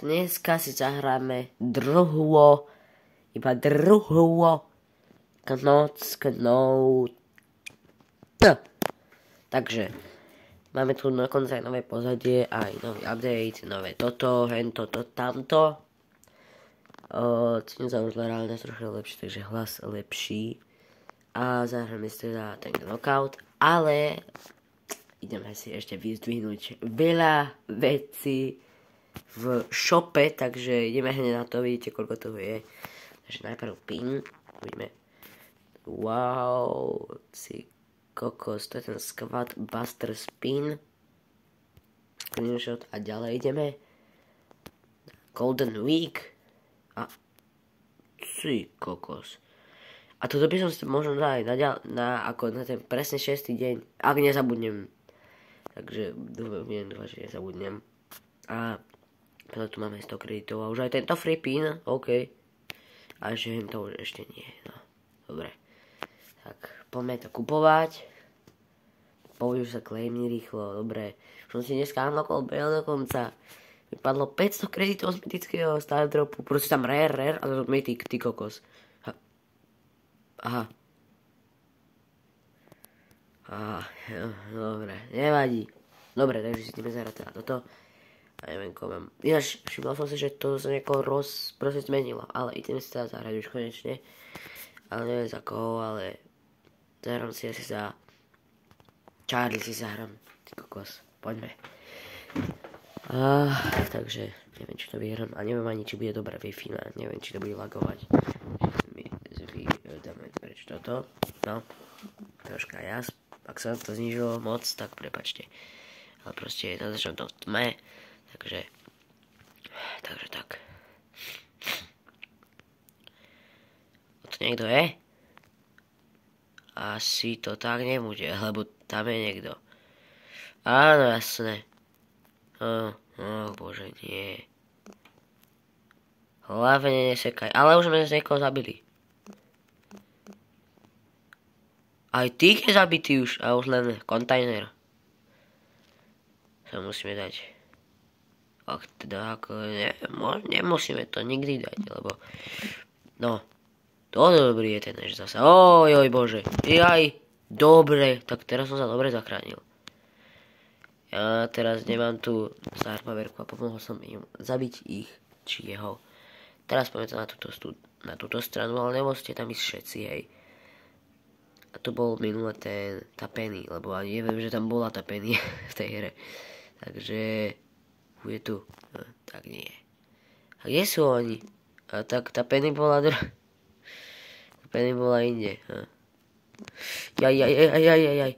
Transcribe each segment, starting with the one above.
dneska si zahráme iba druhú knockout. Takže máme tu dokonca aj nové pozadie, aj nový update, nové toto, hento, tamto. Cítim sa už reálne trošku lepšie, takže hlas lepší. A zahráme si teda ten knockout, ale ideme si ešte vyzdvihnúť veľa vecí v shope, takže ideme hneď na to, vidíte koľko toho je. Takže najprv pin, uvidíme. Wow, si kokos, to je ten Squad Buster Spin. Screenshot a ďalej ideme. Golden Week. A si kokos. A toto by som si možno dal na ten presne 6. deň, ak nezabudnem. Takže dúfam, že nezabudnem. A potom tu máme 100 kreditov a už aj tento free pin, OK. A že to už ešte nie, no. Dobre. Tak, poďme to kupovať. Použijú sa claimy rýchlo, dobre. Už som si dneska unlockol Bell dokonca. Vypadlo 500 kreditov z mytického Star Dropu. Proste tam rare a to mytik, ty kokos. Aha. Dobre, nevadí. Dobre, takže si ideme zahrať teda toto. A neviem, koho mám. Ináč, všimol som si, že to sa nejako proste zmenilo. Ale ideme si teda zahrať už konečne. Ale neviem za koho, ale zahrám si asi za Charlie si zahrám. Ty kokos, poďme. Takže neviem, či to vyhrám. A neviem ani, či bude dobré Wi-Fi. Neviem, či to bude lagovať. Dáme preč toto. No, troška jas. Ak sa to znižilo moc, tak prepačte. Ale proste začnem to v tme. Takže tak. To niekto je? Asi to tak nebude, lebo tam je niekto. Áno, jasné. Bože, nie. Hlavne nesekaj. Ale už sme z niekoho zabili. Aj tých je zabitý už. A už len kontajner. Sa musíme dať. Ach, teda ako nemusíme to nikdy dať, lebo no, to dobrý je ten než zase. Oj, bože. Jaj, dobre. Tak teraz som sa dobre zachránil. Ja teraz nemám tu Starpaverku a pomohol som im zabiť ich, či jeho. Teraz poďme na túto stranu, ale nemusíte tam ísť všetci, hej. A tu bol minule tá Penny, lebo ani neviem, že tam bola tá Penny v tej hre. Takže bude tu. No, tak nie. A kde sú oni? A tak tá Penny bola tá Penny bola inde. Jaj.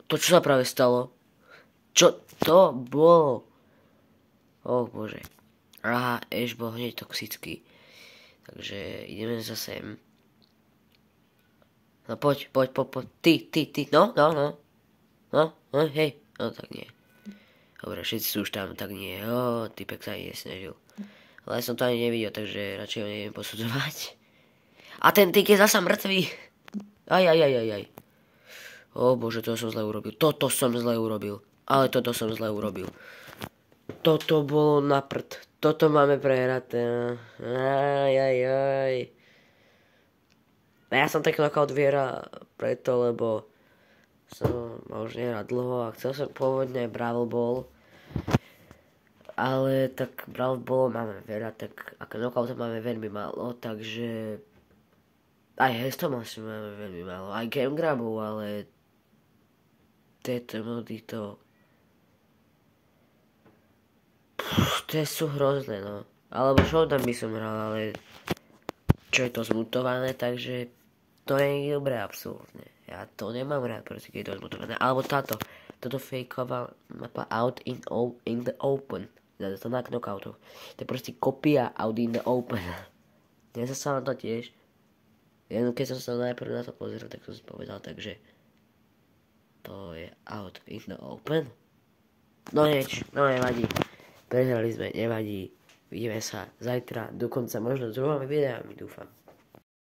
To čo sa práve stalo? Čo to bolo? Bože. Aha, Ash bol hneď toxický. Takže ideme sa sem. No poď. Ty. No. Hej. No tak nie. Dobre, všetci sú už tam, tak nie. Typek sa ani nesnažil. Ale som to ani nevidel, takže radšej ho neviem posudzovať. A ten tyk je zasa mŕtvý. Aj. Bože, to som zle urobil. Toto som zle urobil. Toto bolo na prd. Toto máme prehraté. Aj. Ja som tak knockout vyhral preto, lebo som už nehral dlho a chcel som pôvodne Brawl Ball. Ale tak Brawl Ball máme veľa, tak ako knockout máme veľmi málo, takže aj Hestom asi máme veľmi málo. Aj Game Grabov, ale tieto mody to sú hrozné, no. Alebo Showdown by som hral, ale čo je to zmutované, takže to je dobré absolútne. Ja to nemám rád, proste keď je to zmutované. Alebo toto fejková mapa Out in the Open. To na knockoutoch. To je proste kopia Out in the Open. Ja sa na to tiež. Keď som sa najprv na to pozeral, tak som si povedal, takže to je Out in the Open. No nevadí. Prehrali sme, nevadí. Vidíme sa zajtra, dokonca možno s druhými videami, dúfam.